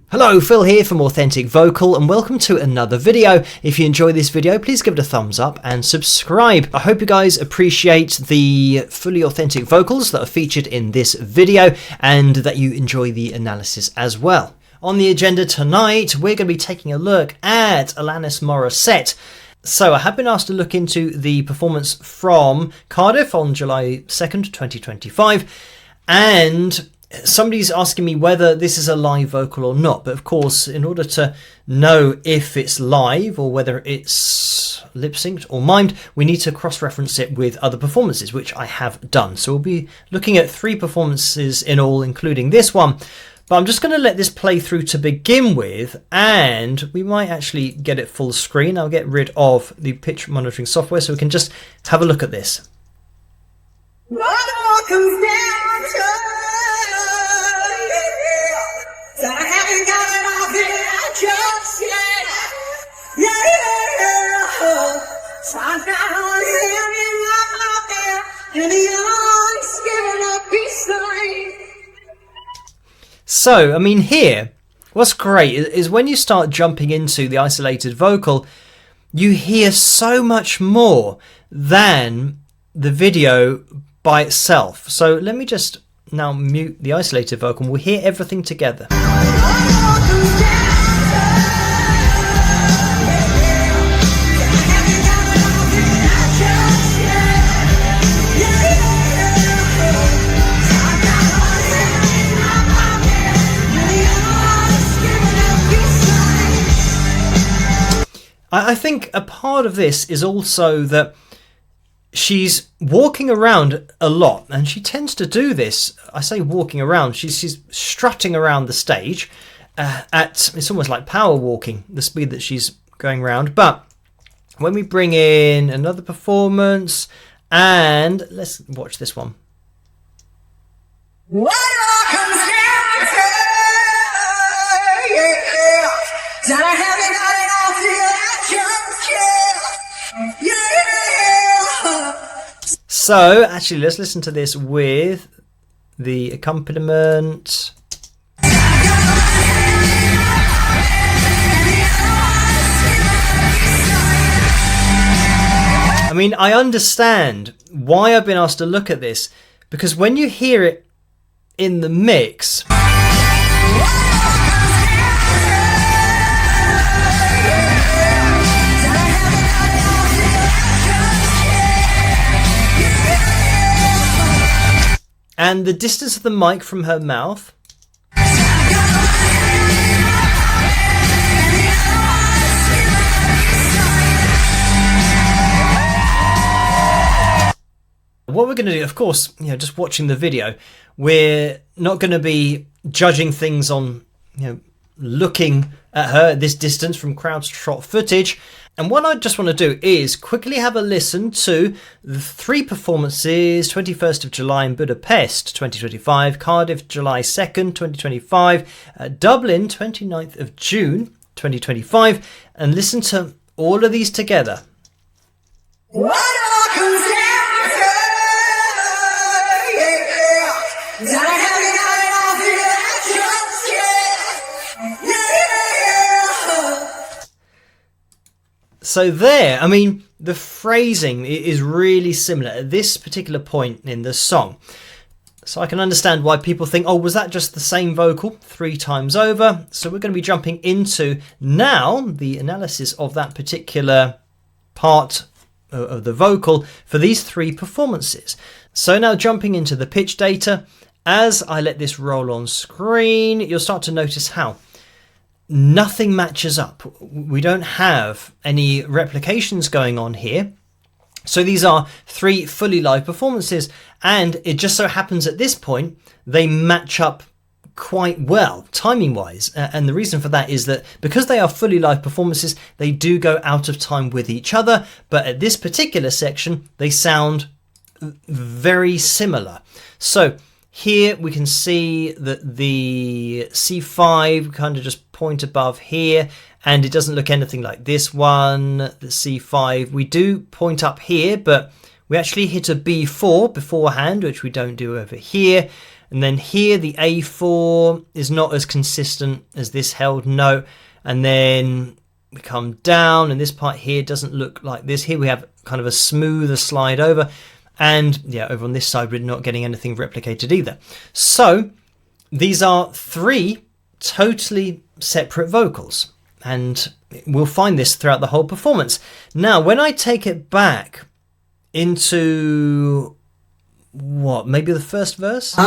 Hello, Phil here from Authentic Vocal and welcome to another video. If you enjoy this video, please give it a thumbs up and subscribe. I hope you guys appreciate the fully authentic vocals that are featured in this video and that you enjoy the analysis as well. On the agenda tonight, we're going to be taking a look at Alanis Morissette. So I have been asked to look into the performance from Cardiff on July 2nd, 2025, and somebody's asking me whether this is a live vocal or not. But of course, in order to know if it's live or whether it's lip synced or mimed, we need to cross-reference it with other performances, which I have done. So we'll be looking at 3 performances in all, including this one. But I'm just going to let this play through to begin with, and we might actually get it full screen. I'll get rid of the pitch monitoring software so we can just have a look at this. So, I mean, here, what's great is when you start jumping into the isolated vocal, you hear so much more than the video by itself. So let me just now mute the isolated vocal and we'll hear everything together. I think a part of this is also that she's walking around a lot, and she tends to do this. I say walking around, she's strutting around the stage it's almost like power walking, the speed that she's going around. But when we bring in another performance, and let's watch this one. So actually, let's listen to this with the accompaniment. I mean, I understand why I've been asked to look at this, because when you hear it in the mix, and the distance of the mic from her mouth, what we're going to do, of course, just watching the video, we're not going to be judging things on, looking at her at this distance from crowd shot footage. And what I just want to do is quickly have a listen to the 3 performances: 21st of July in Budapest 2025, Cardiff July 2nd 2025, Dublin 29th of June 2025, and listen to all of these together. So there, I mean, the phrasing is really similar at this particular point in the song. So I can understand why people think, oh, was that just the same vocal 3 times over? So we're going to be jumping into now the analysis of that particular part of the vocal for these 3 performances. So now jumping into the pitch data, as I let this roll on screen, you'll start to notice how nothing matches up. We don't have any replications going on here. So these are 3 fully live performances, and it just so happens at this point they match up quite well timing wise, and the reason for that is that because they are fully live performances, they do go out of time with each other, but at this particular section they sound very similar. So here we can see that the C5 kind of just point above here, and it doesn't look anything like this one, the C5. We do point up here, but we actually hit a B4 beforehand, which we don't do over here. And then here the A4 is not as consistent as this held note. And then we come down, and this part here doesn't look like this. Here we have kind of a smoother slide over. And yeah, over on this side, we're not getting anything replicated either. So these are 3 totally separate vocals. And we'll find this throughout the whole performance. Now, when I take it back into what, maybe the first verse?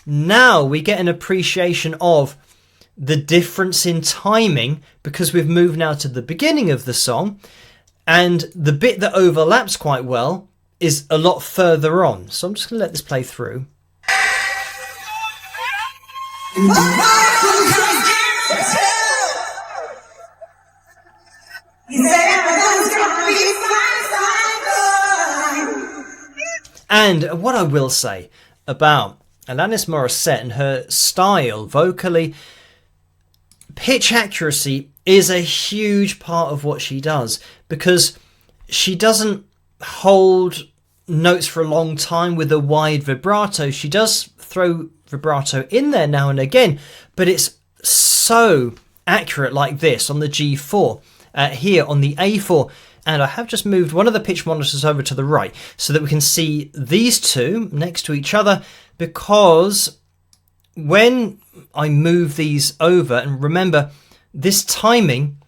Now we get an appreciation of the difference in timing, because we've moved now to the beginning of the song, and the bit that overlaps quite well is a lot further on. So I'm just going to let this play through. And what I will say about Alanis Morissette and her style vocally, pitch accuracy is a huge part of what she does, because she doesn't hold notes for a long time with a wide vibrato. She does throw vibrato in there now and again, but it's so accurate, like this on the G4, here on the A4. And I have just moved one of the pitch monitors over to the right so that we can see these two next to each other, because when I move these over, and remember, this timing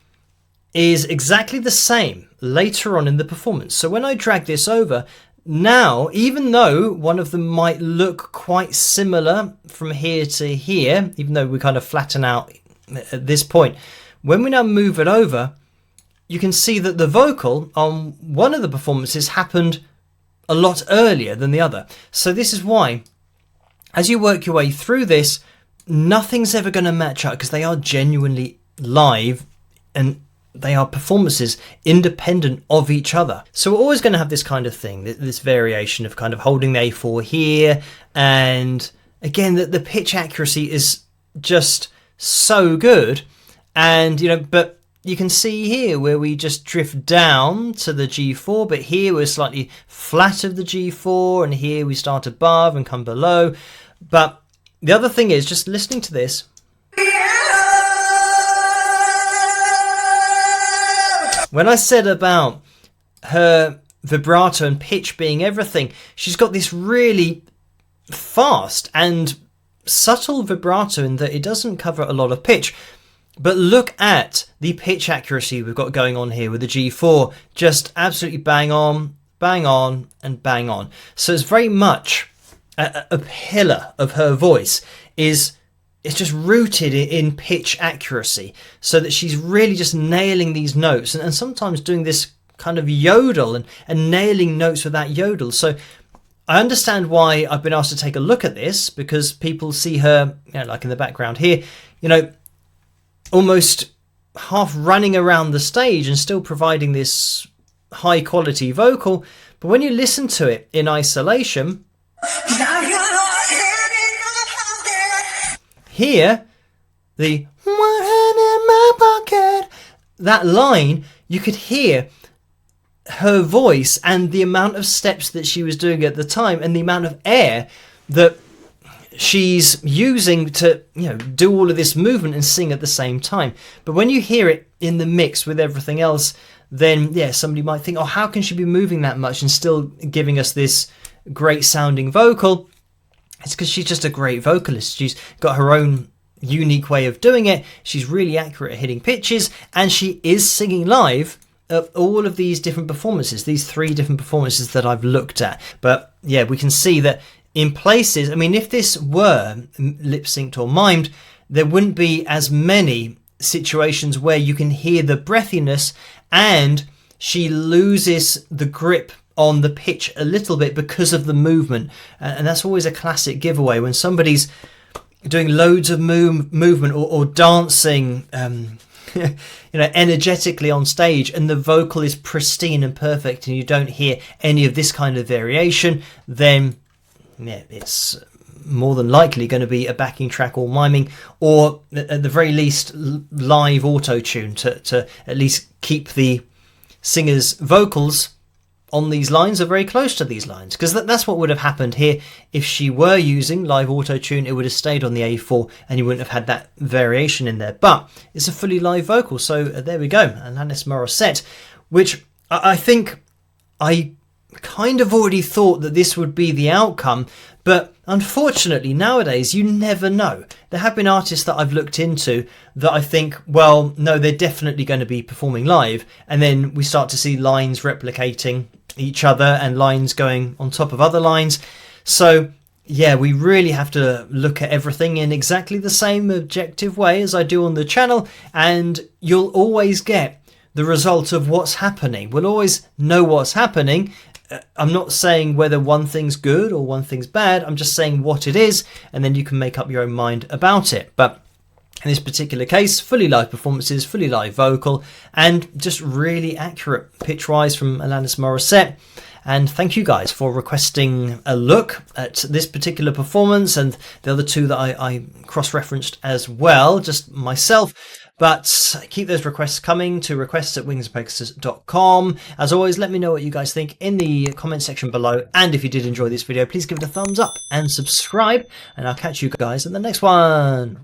is exactly the same later on in the performance. So when I drag this over, now, even though one of them might look quite similar from here to here, even though we kind of flatten out at this point, when we now move it over, you can see that the vocal on one of the performances happened a lot earlier than the other. So this is why, as you work your way through this, nothing's ever going to match up, because they are genuinely live and they are performances independent of each other. So we're always going to have this kind of thing, this variation of kind of holding the A4 here. And again, the pitch accuracy is just so good. And, you know, but you can see here where we just drift down to the G4, but here we're slightly flat of the G4, and here we start above and come below. But the other thing is, just listening to this, when I said about her vibrato and pitch being everything, she's got this really fast and subtle vibrato in that it doesn't cover a lot of pitch. But look at the pitch accuracy we've got going on here with the G4. Just absolutely bang on, and bang on. So it's very much a pillar of her voice is just rooted in pitch accuracy, so that she's really just nailing these notes, and sometimes doing this kind of yodel and nailing notes with that yodel. So I understand why I've been asked to take a look at this, because people see her, you know, like in the background here, you know, almost half running around the stage and still providing this high quality vocal. But when you listen to it in isolation, here, the "one hand in my pocket," that line, you could hear her voice and the amount of steps that she was doing at the time, and the amount of air that she's using to, you know, do all of this movement and sing at the same time. But when you hear it in the mix with everything else, then yeah, somebody might think, oh, how can she be moving that much and still giving us this great sounding vocal? It's because she's just a great vocalist. She's got her own unique way of doing it. She's really accurate at hitting pitches, and she is singing live at all of these different performances, these 3 different performances that I've looked at. But yeah, we can see that in places, I mean, if this were lip synced or mimed, there wouldn't be as many situations where you can hear the breathiness and she loses the grip on the pitch a little bit because of the movement. And that's always a classic giveaway when somebody's doing loads of movement or dancing you know, energetically on stage, and the vocal is pristine and perfect, and you don't hear any of this kind of variation, then yeah, it's more than likely going to be a backing track or miming, or at the very least live auto-tune to at least keep the singer's vocals on these lines are very close to these lines, because that's what would have happened here. If she were using live auto-tune, it would have stayed on the A4 and you wouldn't have had that variation in there. But it's a fully live vocal, so there we go, Alanis Morissette, which I think I kind of already thought that this would be the outcome, but unfortunately nowadays you never know. There have been artists that I've looked into that I think, well, no, they're definitely going to be performing live, and then we start to see lines replicating each other and lines going on top of other lines. So yeah, we really have to look at everything in exactly the same objective way as I do on the channel, and you'll always get the result of what's happening. We'll always know what's happening. I'm not saying whether one thing's good or one thing's bad, I'm just saying what it is, and then you can make up your own mind about it. But in this particular case, fully live performances, fully live vocal, and just really accurate pitch-wise from Alanis Morissette. And thank you guys for requesting a look at this particular performance and the other two that I cross-referenced as well, just myself. But keep those requests coming to requests@wingsandpegasus.com. As always, let me know what you guys think in the comment section below. And if you did enjoy this video, please give it a thumbs up and subscribe. And I'll catch you guys in the next one.